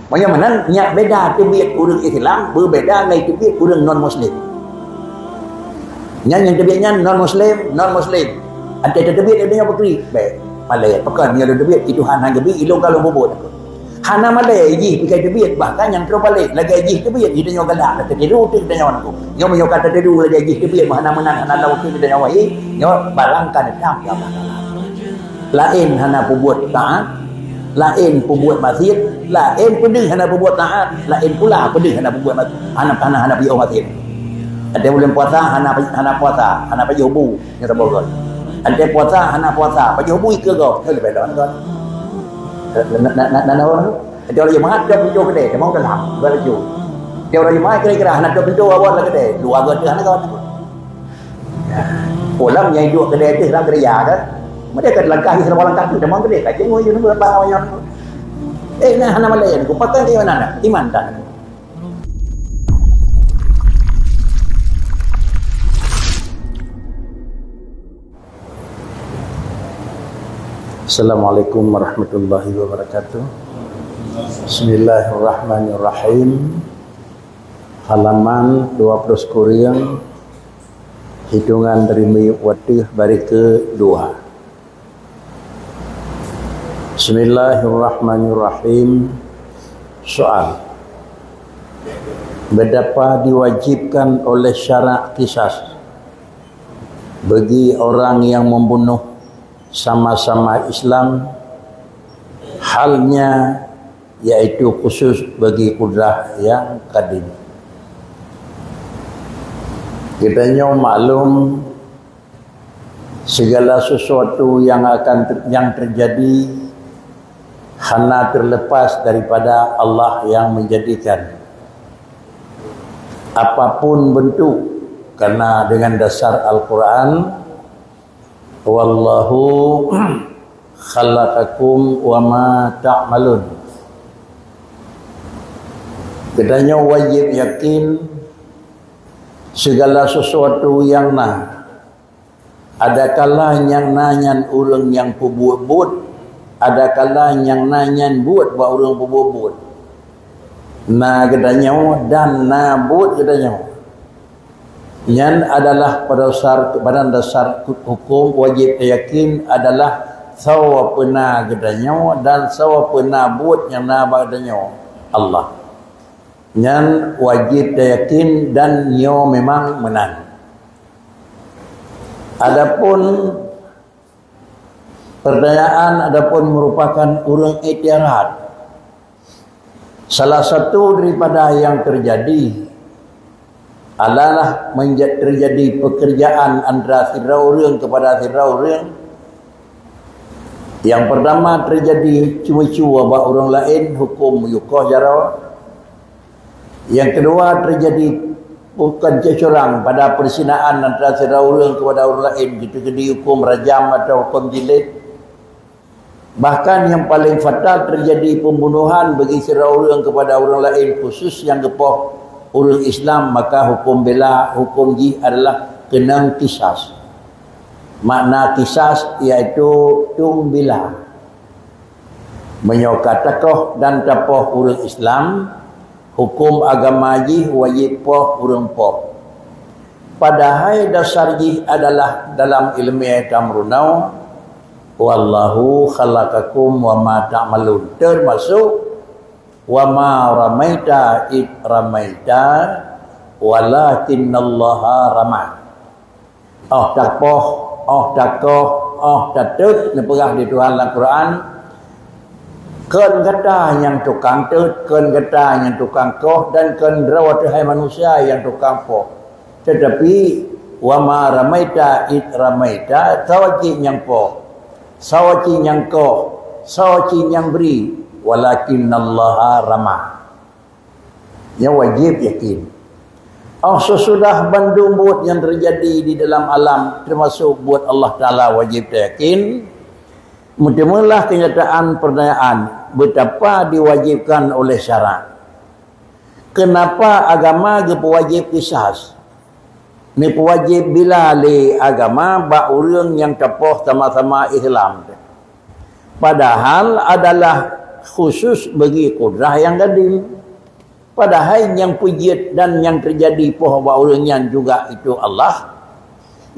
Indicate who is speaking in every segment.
Speaker 1: Macam mana nya beda tabiat orang Islam berbeza dengan tabiat orang non-muslim. Nya yang tabiatnya non-muslim. Ada tabiat dia putri. Baik. Malay pekan dia ada tabiat itu hana gabi ilung kalau bobot. Hana malay ji pakai tabiat bahkan yang terbalik lagi ji tabiat dia nyawa galak kata tiru tu dia nyawa aku. Nyawa menyo kata tiru lagi ji tabiat mana menang hana lawan tu dia nyawa nyawa barangkan dam ya Allah. Lain hana perbuat taat, lain perbuat maksiat, lain pedih hana perbuat taat, lain pula pedih hana perbuat hana pergi maksiat. Ada bulan puasa hana puasa, hana pergi hubu yang sebab ada puasa hana puasa, pergi hubu ke kau. Lebih dah tuan. Dan orang ada orang yang ada pintu kedai, dia mau dalam baju. Dia orang yang kira-kira hana ada pintu awal lah kedai, dua kedai hana kau. Orang yang dua kedai itu dalam kerja kan. Mereka langkah selama langkah tu demang kedai, kaji ngoy you berapa orang. Nah hana malay aku pakai di mana? Iman tak. Assalamualaikum warahmatullahi wabarakatuh. Bismillahirrahmanirrahim. Halaman 20 Korean. Hitungan dari Watih baris ke-2. Bismillahirrahmanirrahim. Soal. Betapa diwajibkan oleh syarak qisas bagi orang yang membunuh sama-sama Islam, halnya yaitu khusus bagi kudrah yang kadim. Kitanya maklum segala sesuatu yang terjadi hanya terlepas daripada Allah yang menjadikan apapun bentuk, karena dengan dasar Al-Quran wallahu khalaqakum wa ma ta'malun. Katanya wajib yakin segala sesuatu yang ada kalanya nanyan orang yang buat, ada kalanya nanyan buat orang buat. Katanya dan buat katanya. Yang adalah pada dasar hukum wajib yakin adalah sawa pena gedanya dan sawa pena buat yang badanya Allah. Yang wajib yakin dan nyo memang menang. Adapun pertanyaan merupakan urang itiarat. Salah satu daripada yang terjadi adalah terjadi pekerjaan antara sirau-orang kepada sirau-orang. Yang pertama terjadi cuma-cuma bak orang lain hukum yukoh jara. Yang kedua terjadi bukan curang pada persinaan antara sirau-orang kepada orang lain, gitu hukum rajam atau hukum jilid. Bahkan yang paling fatal terjadi pembunuhan bagi sirau-orang kepada orang lain, khusus yang gepoh orang Islam, maka hukum bela, hukum ji adalah kena kisas. Makna kisas iaitu tung bila. Menyokat takoh dan tapoh orang Islam, hukum agama ji wajib poh orang poh. Padahal dasar ji adalah dalam ilmiah tamrunau, wallahu khalaqakum wa ma ta'malun, termasuk wa ma ramaita id ramaita walakinnallaha rama. Tatut neperah di Tuhan Al-Quran. Ken kata yang tukang tut, ken kata yang tukang koh, dan ken rawatihai manusia yang tukang poh. Tetapi wa ma ramaita id ramaita, sawaci yang poh, sawaci yang koh, sawaci yang beri, walakinnallaha ramah. Yang wajib yakin. Sesudah bandung buat yang terjadi di dalam alam, termasuk buat Allah Ta'ala, wajib yakin. Mulalah kenyataan pertanyaan, betapa diwajibkan oleh syarak. Kenapa agama wajib kisas? Ni wajib bila le agama bak urang yang tapoh sama-sama Islam. Padahal adalah khusus bagi kudrah yang tadi. Padahal yang pujit dan yang terjadi poh orang yang juga itu Allah.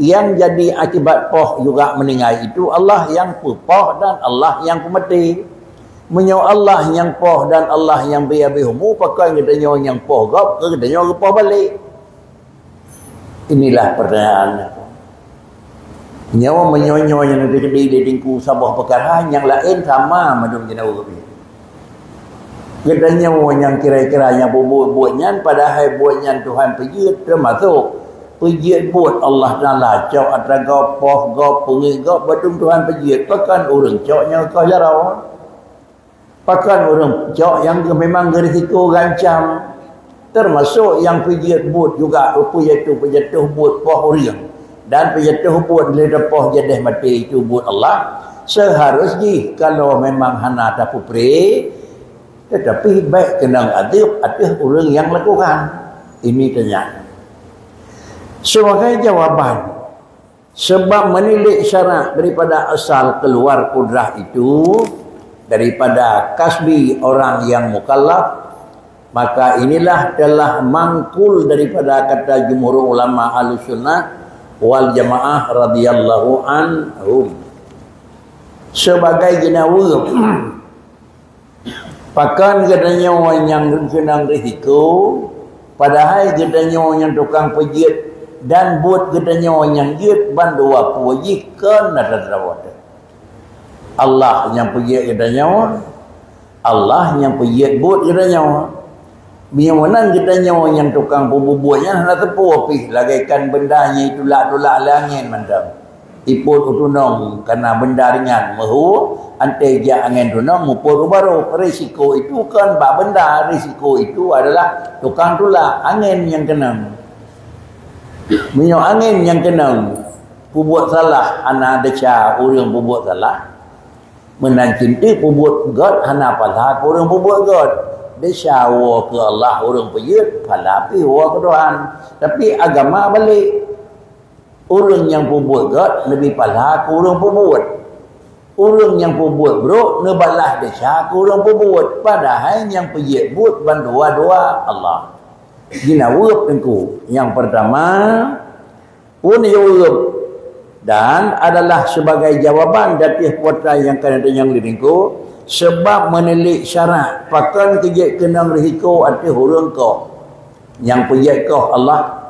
Speaker 1: Yang jadi akibat poh juga meninggal itu Allah yang poh dan Allah yang pemati. Menyo Allah yang poh dan Allah yang biabihumu pakai katanya yang poh gop katanya poh balik. Inilah pertanyaannya. Nyawa menyonyo yang nanti di tingku sabah perkara yang lain sama madum jenau ni. Katanya yang kira-kira yang buat-buatnya padahal buatnya Tuhan pejit termasuk pejit buat Allah Taala cak atraga poh gop pengik gop badung Tuhan pejit pakan orang caknya kau jarau. Pakan orang cak yang memang risiko gancam termasuk yang pejit buat juga pejatuh buat poh orang dan pejatuh buat ledapoh jadah mati itu buat Allah seharusnya kalau memang hana tak pupri tetapi baik kenang adib orang yang lakukan ini tanya sebagai jawaban sebab menilik syarat daripada asal keluar kudrah itu daripada kasbi orang yang mukallaf maka inilah telah mangkul daripada kata jumhur ulama Ahlussunnah wal Jamaah radhiyallahu anhum sebagai jenawa pakan katanya yang kenang risiko padahal katanya yang tukang pejit dan buat katanya yang jit bandua puji kena terawat Allah yang pejit katanya Allah yang pejit buat katanya biawanan katanya yang tukang bububuhnya nak tepu api lagaikan bendanya itu tolak langit mandam ipun utunong karena benda ringan mahu ante ja angin tunong mupur baru risiko itu kan bak benda risiko itu adalah tukang tolak angin yang kena minyak angin yang kena pubuat salah anak deca orang pubuat salah menancinti pubuat God hana palah orang pubuat God deca wa ke Allah orang pejut palah pi wa ke Tuhan tapi agama balik orang yang pembuat God lebih pahala ke orang pembuat. Orang yang pembuat bro nebalah desa ke orang pembuat. Padahal yang pejit buat bandua-dua Allah. Gina wurub tengku. Yang pertama pun wurub dan adalah sebagai jawaban dari putra yang kena yang liringku sebab menilik syarat pakan kejit kenang risiko arti hurung kau. Yang pejit kau Allah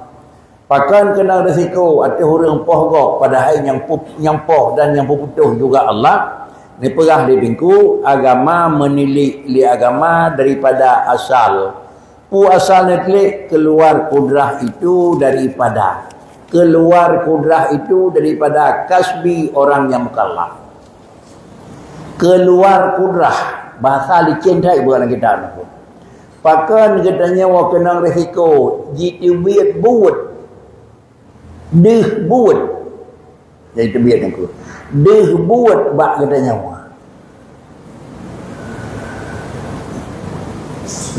Speaker 1: pakan kena risiko ada orang poh gok padahal yang poh dan yang putuh juga Allah ni perah di bingku agama menilik li agama daripada asal asal ni keluar kudrah itu daripada kasbi orang yang mukallaf keluar kudrah bahasa licin tak bukan kita pakan katanya wa kena risiko jitibit buat deh buat jadi terbiat aku deh buat bak katanya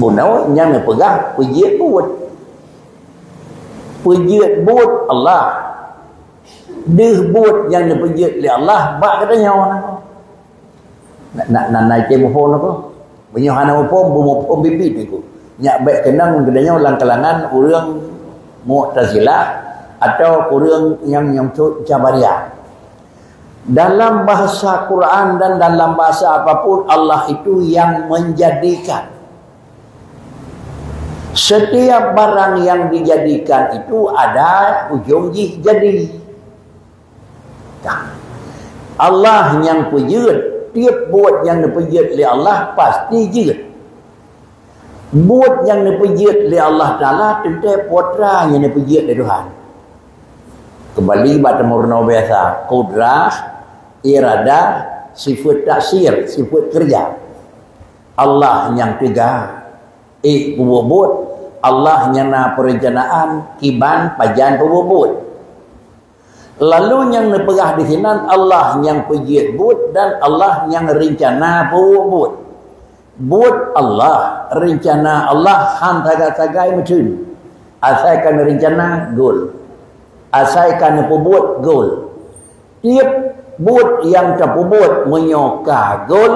Speaker 1: bunau yang pegang pejit buat Allah deh buat yang pejit li Allah bak katanya nak naik telefon aku punya hana pom bibit aku nyak baik kenang katanya ulang kalangan orang Mu'tazilah atau kurang yang Jabariyah. Dalam bahasa Quran dan dalam bahasa apapun Allah itu yang menjadikan. Setiap barang yang dijadikan itu ada ujung jadi. Allah yang pejut, tiap buat yang dipejut oleh Allah pasti jut. Buat yang dipejut oleh Allah Ta'ala tentu putra yang dipejut oleh Tuhan. Kembali pada murna biasa kudrah, iradah, sifat taksir, sifat kerja Allah yang tiga bubut Allah yang na perencanaan kiban pajan bubut lalu yang neperah di sini Allah yang pejit but dan Allah yang rencana bubut Allah rencana Allah han tagai macam asalkan rencana gol asalkan pembuat gol tiap buat yang terpembuat menyoka gol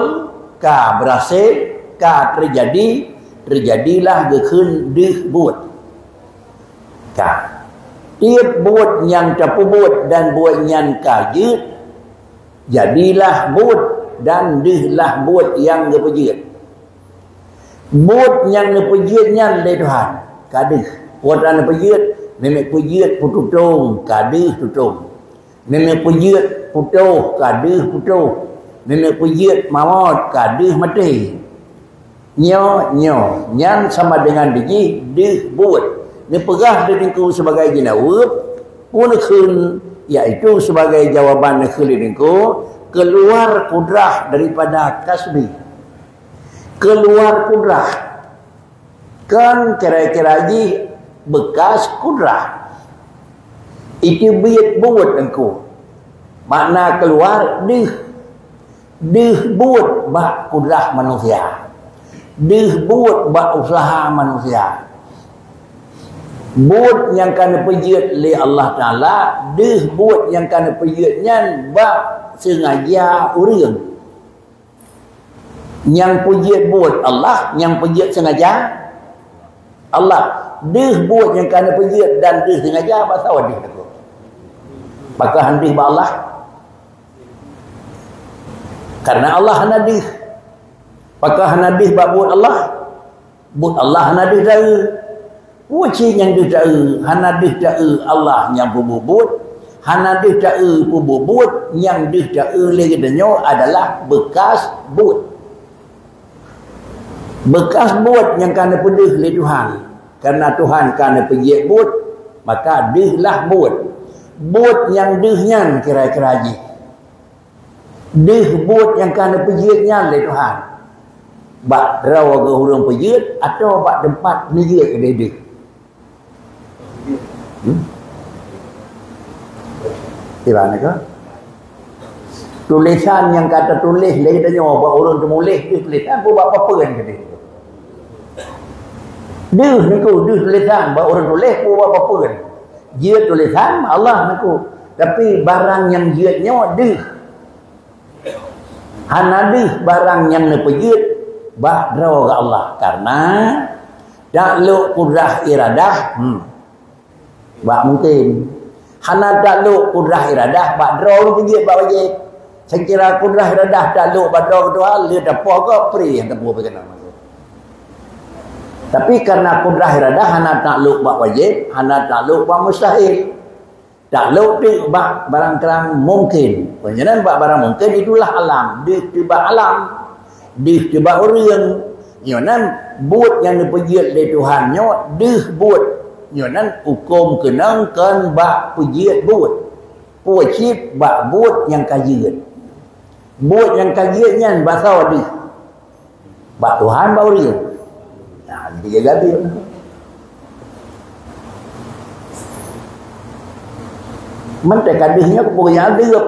Speaker 1: ka berhasil, ka terjadi, terjadilah gekun dih buat. Ka tiap buat yang terpubut dan buat yang kajut, jadilah buat dan dihlah buat yang gepejut. Buat yang gepejutnya oleh Tuhan, kadih. Buat yang gepejut, nenek pejut pututung, kadih tutung. Nenek pejut putuh, kadih putuh. Nenek pejut maut, kadih mati. Nyo, nyan sama dengan diji, dih buat. Ni pegah diriku sebagai jenawab, pun kun, iaitu sebagai jawaban diriku, keluar kudrah daripada kasbi. Keluar kudrah. Kan kira-kira ji bekas kudrah. Itu biat buat engkau. Makna keluar dih. Dih buat bak kudrah manusia. Dih buat bak usaha manusia. Buat yang kena pejut oleh Allah Ta'ala, dih buat yang kena pejutnya bak sengaja urang. Yang pejut buat Allah, yang pejut sengaja Allah. Dih buat yang kena pejut dan dih sengaja bak tahu dih aku. Maka handih bak Allah. Karena Allah hanadih. Maka hanadih bak buat Allah. Buat Allah hanadih dari. Wajib yang didai, hanadih dai Allah yang bubut, hanadih dai bubut yang didai lagi denyo adalah bekas but. Bekas but yang kena pedih oleh Tuhan. Karena Tuhan kena pejik but, maka dihlah but. But yang dihnya kira-kira ji. Dih but yang kena pejiknya oleh Tuhan. Bak rawa ke hurung pejik atau bak tempat pejik ke dedek. Gimana ke? Tulisan yang kata tulis lagi tanya buat orang tu tulis tulisan pun buat apa kan dia. Dia niku tulisan buat orang tulis pun buat apa kan. Dia tulisan Allah niku. Tapi barang yang dia nyawa dia. Hanadih barang yang nepejit bah draw ke Allah karena dakluk kudrah iradah bak mungkin hana dakluk kudrah iradah bak draw pejit bak wajib sekira kudrah iradah dakluk bak draw Tuhan dia dapat ke pri yang tepu berkenan. Tapi karena kudrah iradah hana dakluk bak wajib, hana dakluk bak mustahil. Dakluk tu bak barang kerang mungkin. Penyenan bak barang mungkin itulah alam, di tiba alam, di tiba orang. Nyonan buat yang dipejit oleh Tuhannya, dih buat. Nyonan hukum kenangkan bak pejit buat. Wajib bak buat yang kajian. Buat yang kajiannya bahasa dih. Bak Tuhan bak orang. Nah, dia ganti. Menteri kadihnya kepunyaan dia.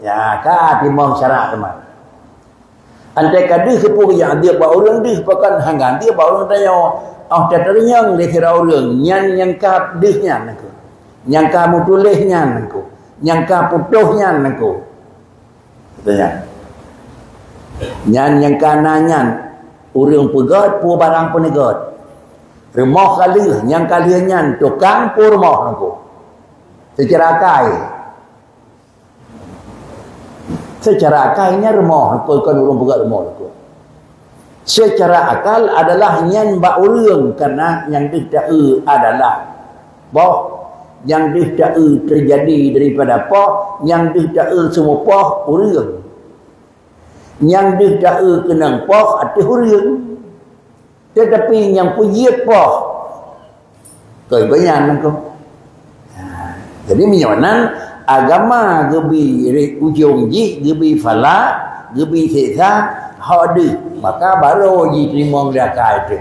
Speaker 1: Ya, ka timang syarat teman. Antai kadih kepunyaan dia bak orang dia pakan hanggan dia bak orang tanya. Oh, teterinyang dia kira orang yang ka dihnya nangku. Yang ka mutulihnya nangku. Yang ka putuhnya nangku. Katanya. Yang ka nanyan orang pegat pu barang penegat. Remah kali yang kaliannya tukang pu remah nangku. Secara akal. Secara akalnya remah nangku kan orang pegat remah nangku. Secara akal adalah yang bak urang karena yang tidak adalah boh yang tidak terjadi daripada poh yang tidak semua poh urang yang tidak kenang poh arti urang tetapi yang pujit poh kebanyakan nangku. Jadi minyonan agama gebi ujung ji gebi fala gebi sesa hadir maka baru diterima dia kait.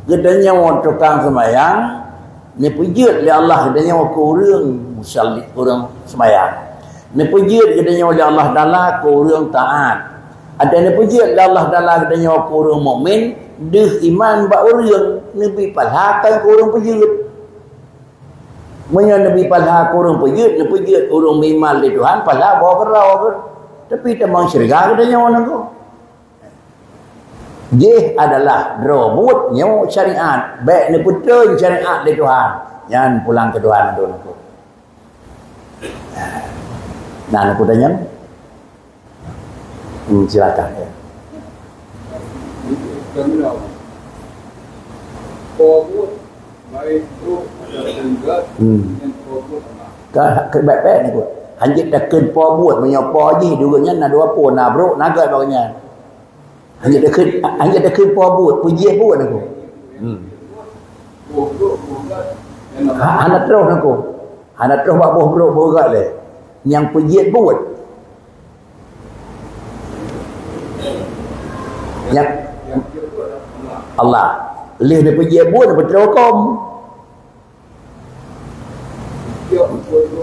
Speaker 1: Gedanya orang tukang semayang ni pujit oleh Allah gedanya orang kurang musalli orang semayang. Ni pujit gedanya oleh Allah Taala kurang taat. Ada ni pujit oleh Allah Taala gedanya orang kurang mukmin deh iman bak orang nabi palhakan kurang pujit. Menya nabi palha kurang pujit ni pujit orang iman di Tuhan palha bawa berau tapi temang syurga gedanya orang tu. Jih adalah robotnya syariat. Baik ni putra syariat dari Tuhan. Jangan pulang ke Tuhan dulu. Nah, aku tanya. Silakan ya. Baik-baik ni kot. Hanya takkan po buat menyopo je dulunya nak dua po nak bro naga bagainya. Hanya takkan po buat puji buat aku. Anak terus aku. Anak terus buat bro berat le. Yang puji buat. Yang Allah. Leh dia puji buat betul kom.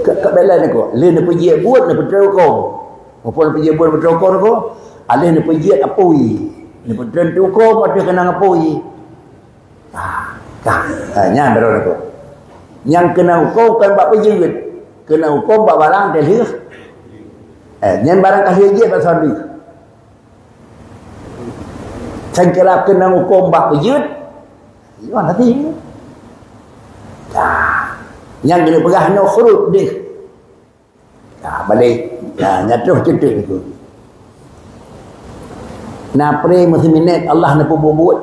Speaker 1: Kat bela ni ko le ne puji buat ne betul ko maupun puji buat betul ko ko alih ne puji apui ne betul tu ko ada kena apui nya baru ko yang kena hukum kan bab puji kena hukum bab barang dalih nyen barang kahli je pasal ni sangkira kena hukum bab puji yo nanti yang kena pegah no khurut dia. Balik. Nyatuh cetek itu. Na pre musliminat Allah na buat.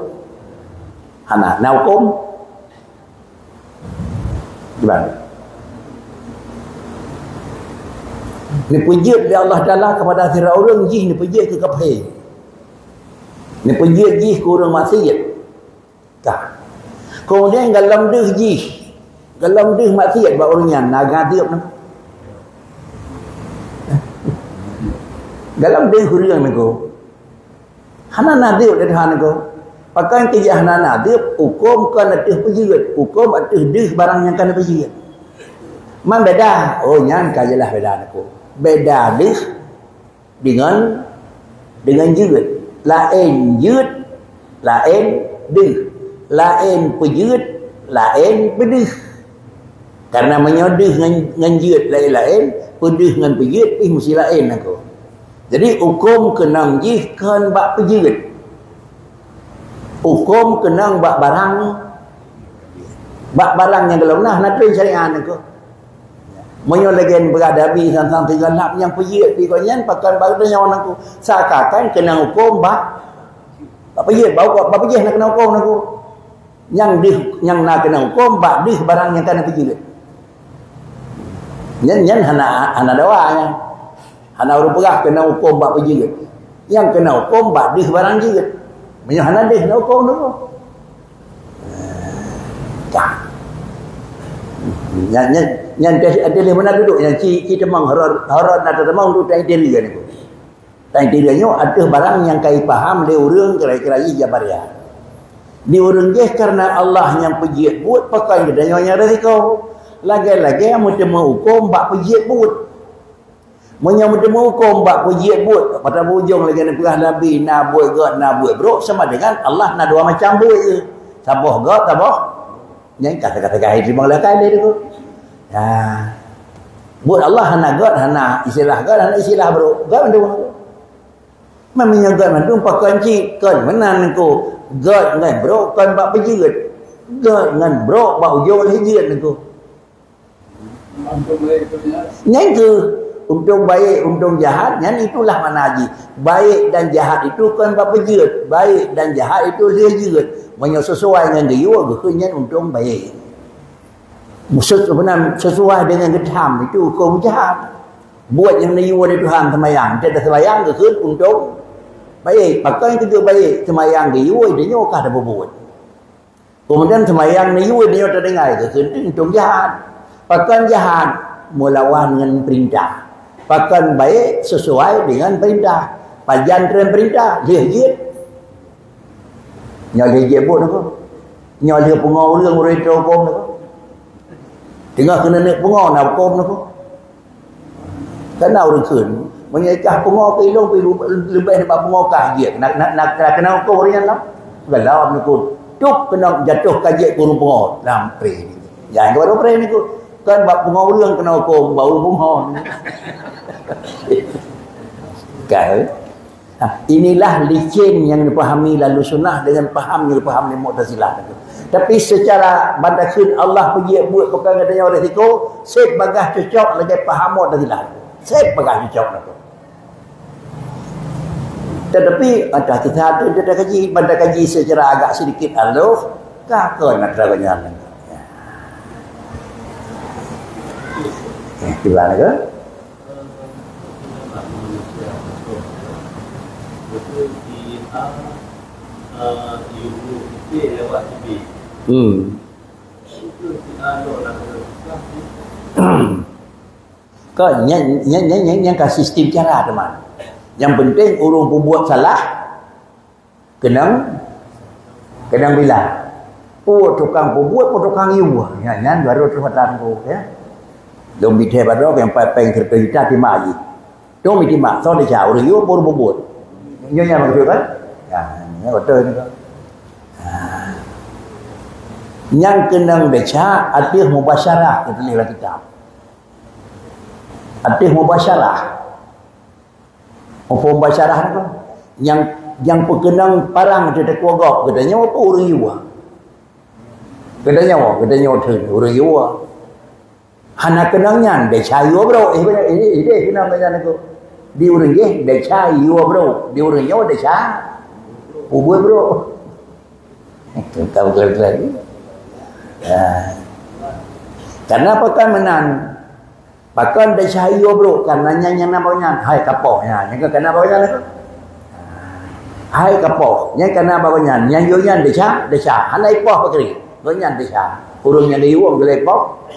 Speaker 1: Hana na hukum. Gimana? Ni puji dia Allah Taala kepada sira orang jih ni puji ke kaphe. Ni puji jih ke orang maksiat. Kemudian dalam deh jih kalau dia maksiat buat orangnya naga tiup nak. Dalam dia hurian aku. Hana nak tiup dari hana aku. Pakai kerja hana nak tiup hukum kan ada pejirat, hukum ada deh barang yang kan pejirat. Man beda. Oh nyan kajalah beda aku. Beda deh dengan jerat. Lain jerat, lain deh. Lain pejirat, lain pedih. Karena menyodih dengan jihad lain-lain, pedih dengan pejihad, mesti lain aku. Jadi hukum kenang jih kan bak pejihad. Hukum kenang bak barang yang kalau nak train syariat aku. Menyolagen beradabi tentang tiga lap yang pejihad pikonyan pakai barang yang aku. Sakakan kenang hukum bak pejihad, bak pejihad nak kena hukum aku. Yang nak kena hukum bak dih barang yang kena pejihad. Nyen hana doanya. Hana urut perah kena hukum bab pejirat. Yang kena hukum bab di barang jirat. Menyo hana deh nak hukum tu. Nyen ada mana duduk yang ci temang horor nak temang tu tai diri kan aku. Tai dirinya ada barang yang kai paham le urang kira-kira jabaria. Di urang je karena Allah yang pejirat buat pakai dia nyonya resiko. Lagi-lagi yang mesti menghukum bak pejihad buat. Yang mesti menghukum bak pejihad buat. Pada hujung lagi nak perah Nabi, nak buat god, nak buat bro. Sama dengan Allah nak dua macam buat je. Saboh god, saboh. Yang kata-kata kahit terima lah kali tu. Buat Allah nak god, nak istilah god, nak istilah bro. God mana tu? Memangnya god mana tu? Pakai cik. Kan mana aku? God dengan bro, kan bak pejihad. God dengan bro, bak hujung hijriat aku. Yang ke untung baik, untung jahat, yang itulah mana haji. Baik dan jahat itu kan bapa jerat. Baik dan jahat itu dia jerat. Sesuai dengan dia, kenyang untung baik. Sesuai dengan kedham itu hukum jahat. Buat yang dia dari Tuhan semayang, tidak semayang ke untung baik. Pakai kerja baik, semayang dia nyokah dah berbuat. Kemudian semayang dia tak dengar ke untung jahat. Pakan jahat melawan dengan perintah. Pakan baik sesuai dengan perintah. Pajan dengan perintah. Dia jid. Nyala jid pun apa? Nyala pengau orang mereka hukum apa? Tengah kena naik pengau nak hukum apa? Karena orang kun. Menyekah pengau ke ilung lebih daripada pengau kah jid. Nak kena hukum orang yang nak? Galau nak kun. Tuk kena jatuh kajik kurung pengau. Dalam pray ni. Jangan kepada pray ni kun. Kan bab pengawulang kena hukum baru pengawulang. Kan? Inilah licin yang dipahami lalu sunnah dengan faham yang dipahami Mu'tazilah. Tapi secara bandakun Allah pergi buat perkara dengan orang risiko, set bagah cocok lagi faham Mu'tazilah. Set bagah cocok tu. Tetapi ada kita ada kaji, bandar kaji secara agak sedikit aluf, kakak nak terangnya. Gimana ke? Kau yang kasih sistem cara teman. Yang penting urung buat salah kenang bilang. Tukang buat tukang iu. Yang baru terhadap ya. Dong bidhe baru yang peng cerita di mai. Dong di mak so dia urung iu baru buat. Nyonya betul kan? Ya, betul ni. Yang kenang baca arti mubasyarah kita lihat kitab. Arti mubasyarah. Apa mubasyarah tu? Yang perkenang parang dia kuagak katanya apa orang iwa. Katanya orang iwa. Hana kenangnya baca iwa bro. Ini kenang baca tu. Di orang ye baca iwa bro. Di orang iwa baca ubah bro. Tahu ke lagi? Kenapa kan menan? Pakan dah cahaya bro, karena yang namanya hai kapoh ya. Yang kena bawanya tu. Hai kapoh, yang kena bawanya, yang yoyan deca. Hanai poh pakri. Yoyan deca. Urungnya dia uang gelai poh.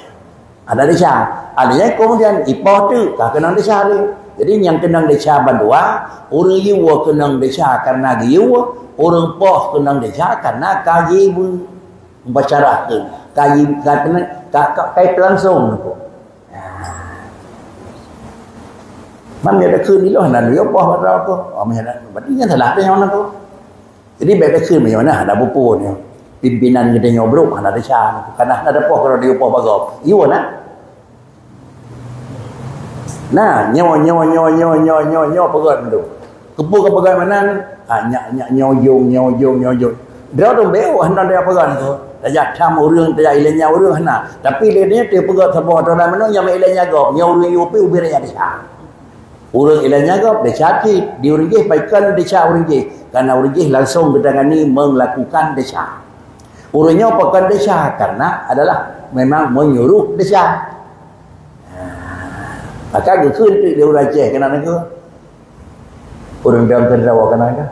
Speaker 1: Ada deca. Adanya kemudian ipoh tu tak kena deca dia. Jadi yang kena deca bandua, urang iwa kena deca karena dia urang poh kena deca karena kaji membacara tu. Kaji kena kait langsung tu. Mana adaคืน ni lah nak dia apa pada tu. Macam berarti kan salah dia orang tu. Jadi baikคืน macam mana ada buku ni. Pimpinan kita nyobrok ada deca. Karena ada apa kalau dia apa bagap. Iu nak. Nah, nyawa pegat tu. Kepu ke pegat mana? Nyojong. Dia tu beu hendak dia pegat tu. Tajak tham urang, tajak ilenya urang hana. Tapi dia pegat sebuah dalam mana yang ilenya gap. Nyau urang iu pi ubir ya deca. Urang ilanya gap dia cakap di urang je paikan deca urang je karena urang je langsung bertangani melakukan deca. Urangnya pakai deca karena adalah memang menyuruh deca. Maka gekun tu dia urang je kena nak. Urang dalam terdakwa kena ke?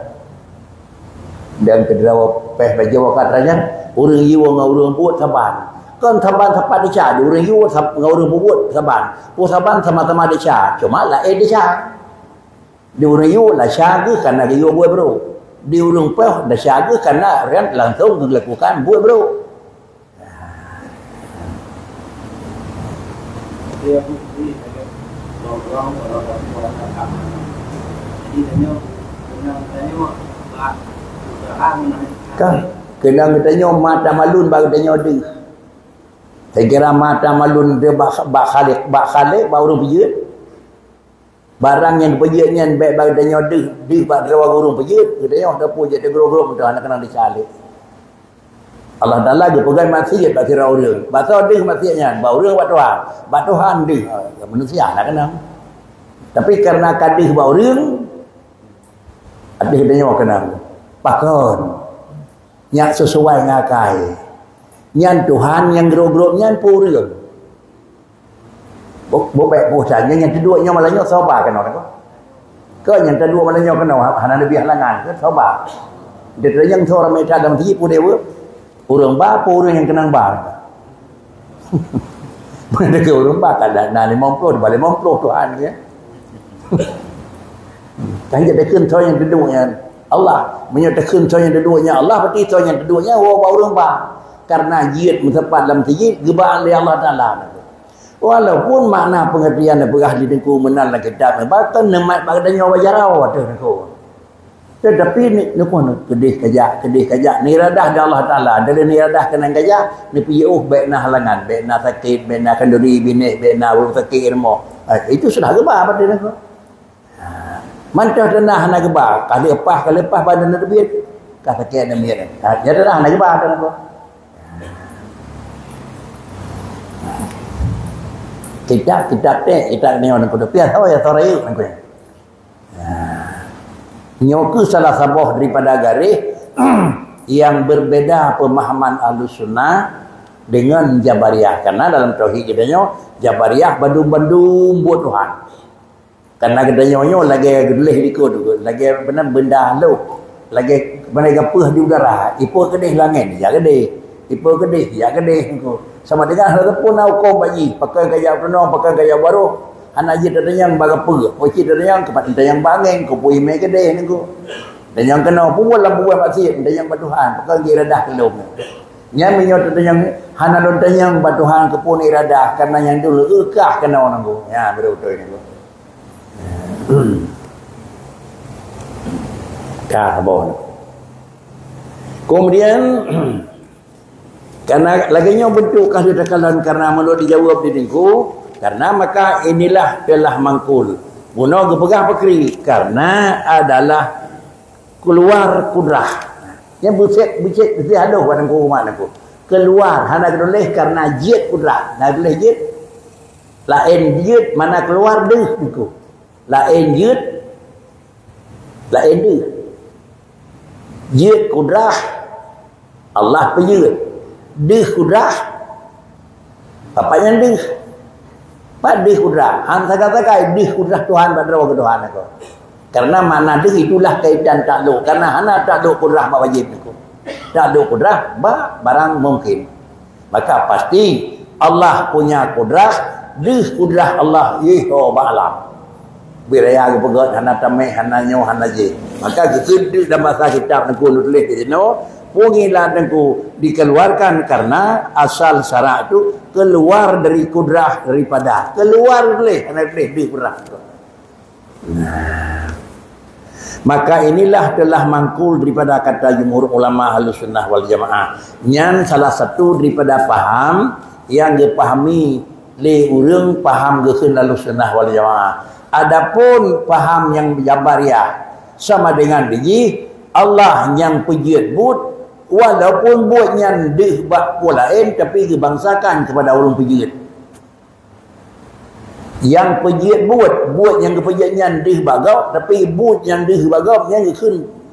Speaker 1: Dalam terdakwa peh baju katanya urang jiwa ngau urang buat saban. Kan saban deca di urang jiwa ngau urang buat saban. Pu saban sama-sama deca. Cuma lah deca. Di urang jiwa lah syaga karena dia buat bro. Di urang peh dah syaga karena rent langsung dilakukan buat bro. Dia kan kena tanya mata malun baru tanya dia. Saya kira mata malun dia bak khalik baru pijit. Barang yang pijitnya baik baru tanya dia. Dia bak rawa gurung pijit. Dia dah pujit dia gurung-gurung dah nak kena dicalik. Allah Taala dia pegang maksiat bak kira orang. Bahasa dia maksiatnya, bak orang bak Tuhan dia. Manusia nak kena. Tapi karena kadih bak orang ada dia kena. Pakon. Nyak sesuai ngakai. Nyan Tuhan yang gerok-gerok nyan purung. Bố bẹ bố trả yang kedua nya malahnya sabar kan orang. Ke yang kedua malahnya kan hana lebih halangan ke sabar. Dia yang seorang mereka dalam tiap dewa. Urang ba purung yang kenang ba. Mana ke urang ba kada na 50 balik 50 Tuhan ya. Kan dia dekun thoi yang kedua Allah menyatakan thoi yang keduanya Allah berarti thoi yang keduanya urang ba. Karena jihad mentepat dalam tijid gebaan oleh Allah Ta'ala. Walaupun makna pengertian dan berahli dengku menal lagi kitab bahkan nemat badannya wajarau ada dengku. Tetapi ni pun kedih kajak ni radah dari Allah Ta'ala. Dari ni radah kenang kajak ni piyuh baik na halangan, baik na sakit, baik na kenduri bini, baik na sakit ilmu. Itu sudah gebah pada dengku. Mantah tanah nak gebar, kali lepas badan nak terbit. Kah sakit nak miat. Jadi dah nak gebar tanah tu. Kitab ni orang kudu pian tahu ya sorai nak kudu. Nyoku salah sabah daripada garis yang berbeda pemahaman Ahlussunnah dengan Jabariyah. Karena dalam tauhid katanya Jabariyah bandum-bandum buat Tuhan. Karena katanya lagi gelih dikut tu, lagi benar benda halu, lagi mana gapah di udara, ipo kedih langit, ya kedih. Ipo kedih, ya kedih engko. Sama dengan hal pun hukum bayi, pakai gaya penuh, pakai gaya baru. Anak je datang bagapa, poci datang kepada yang bangeng, ko pui me kedih engko. Dan yang kena pun lah buat maksiat, dan yang batuhan, pakai iradah kelum. Nya menyot yang hana don tanyang batuhan ke pun iradah karena yang dulu ekah kena orang tu. Ya betul ni tu. Karbon. Kemudian karena laginya bentuk kehdakalan karena menurut dijawab di diriku karena maka inilah telah mangkul. Buno gepegah pekri karena adalah keluar kudrah. Yang bucek mesti aduh pada rumah aku. Keluar hana boleh karena jid kudrah. Nak boleh jid. Lain jid mana keluar deh aku. Lain jid. Lain deh. Jid kudrah Allah pejud. Deh kudrah apa yang deh? Pak deh kudrah. Han kata-kata deh kudrah Tuhan pada ke Tuhan aku. Karena mana dia itulah kaitan takluk. Karena hana takluk kudrah wajib itu. Takluk kudrah barang mungkin. Maka pasti Allah punya kudrah. Dih kudrah Allah yiho ba'alam. Biraya kepegat hana tameh, hana nyo, hana je. Maka kita dalam bahasa kitab aku nulis di sini. Pungilah aku dikeluarkan karena asal syarat itu keluar dari kudrah daripada. Keluar boleh. Hana boleh di kudrah itu. Maka inilah telah mangkul daripada kata jumhur ulama Ahlussunnah wal Jamaah. Nyan salah satu daripada faham yang dipahami le urang faham gekeun Ahlussunnah wal Jamaah. Adapun faham yang Jabariyah sama dengan biji Allah yang pejit but walaupun buat nyan deh bak lain tapi dibangsakan kepada orang pejit. Yang pejit buat yang kepejitnya dih bagau tapi but yang dih bagau yang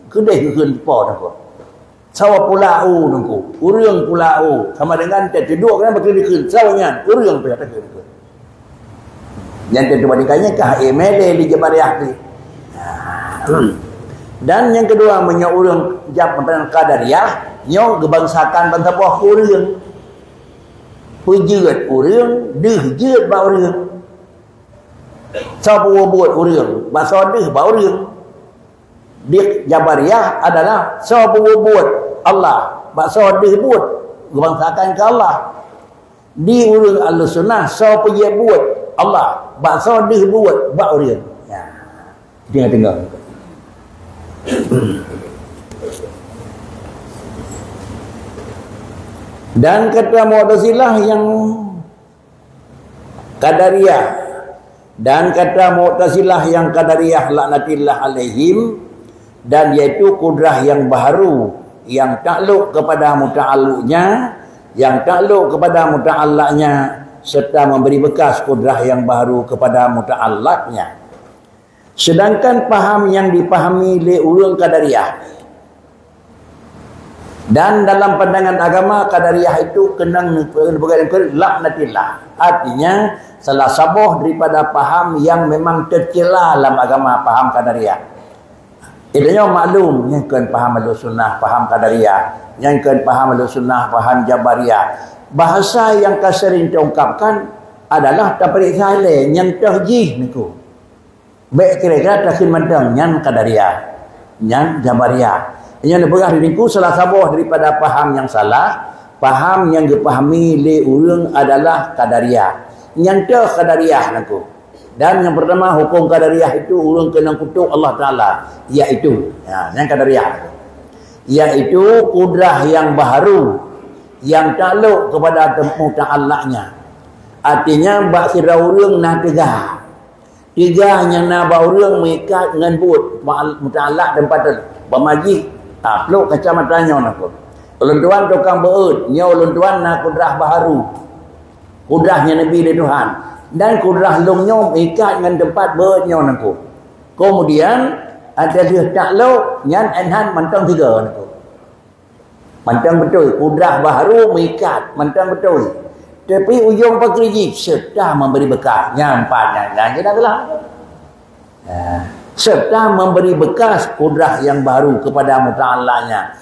Speaker 1: kedai po nako. Sawa pulau nako. Urang pulau sama dengan teduk kan bakal dikeun sawanya urang pe tak keun. Yang kedua dikanya kah MLA di Jabariyah ni. Dan yang kedua menyo urang jab pembenaran Qadariyah nyo gebangsakan bangsa buah urang. Pejit urang dih jeut ba urang. Siapa buat urang bahasa deh bau urang di Jabariyah adalah siapa buat Allah bahasa deh buat gebangsakan ke Allah di urang Ahlussunnah siapa dia buat Allah bahasa deh buat bau urang ya dia tengok dan kata Mu'tazilah yang Qadariyah dan kata Mu'tazilah yang Qadariyah laknatillah alaihim dan yaitu kudrah yang baru yang takluk kepada muta'alluqnya yang takluk kepada muta'allaqnya serta memberi bekas kudrah yang baru kepada muta'allaqnya. Sedangkan paham yang dipahami oleh ulun Qadariyah dan dalam pandangan agama Qadariyah itu kenang laknatillah. Artinya salah sabuh daripada paham yang memang tercela dalam agama paham Qadariyah. Idanya maklum yang kan paham Ahlussunnah paham Qadariyah, yang kan paham Ahlussunnah paham Jabariyah. Bahasa yang kasering diungkapkan adalah taperik saleh yang tahjih niku. Baik kira-kira takin mandang yang Qadariyah, yang Jabariyah. Yang dipegang diriku salah sabuh daripada paham yang salah. Paham yang dipahami oleh urang adalah Qadariyah. Yang Qadariyah naku. Dan yang pertama hukum Qadariyah itu urang kena kutuk Allah Taala, iaitu yang Qadariyah. Iaitu kudrah yang baru yang takluk kepada tempat Ta'allaqnya. Artinya bak sira urang nah tegah. Tiganya naba orang mengikat dengan buat muta'alak dan padan bermajik peluk kacamatanya nak. Ulun tuan tukang beut, nya ulun tuan nak kudrah baharu. Kudrahnya Nabi dari Tuhan. Dan kudrah lungnya mengikat dengan tempat beutnya nak. Kemudian ada dia tak lo nyan enhan mantang tiga nak. Mantang betul, kudrah baharu mengikat, mantang betul. Tapi ujung pakriji serta memberi bekas. Nyampaknya jangan lah. Serta memberi bekas kudrah yang baru kepada muta'alanya.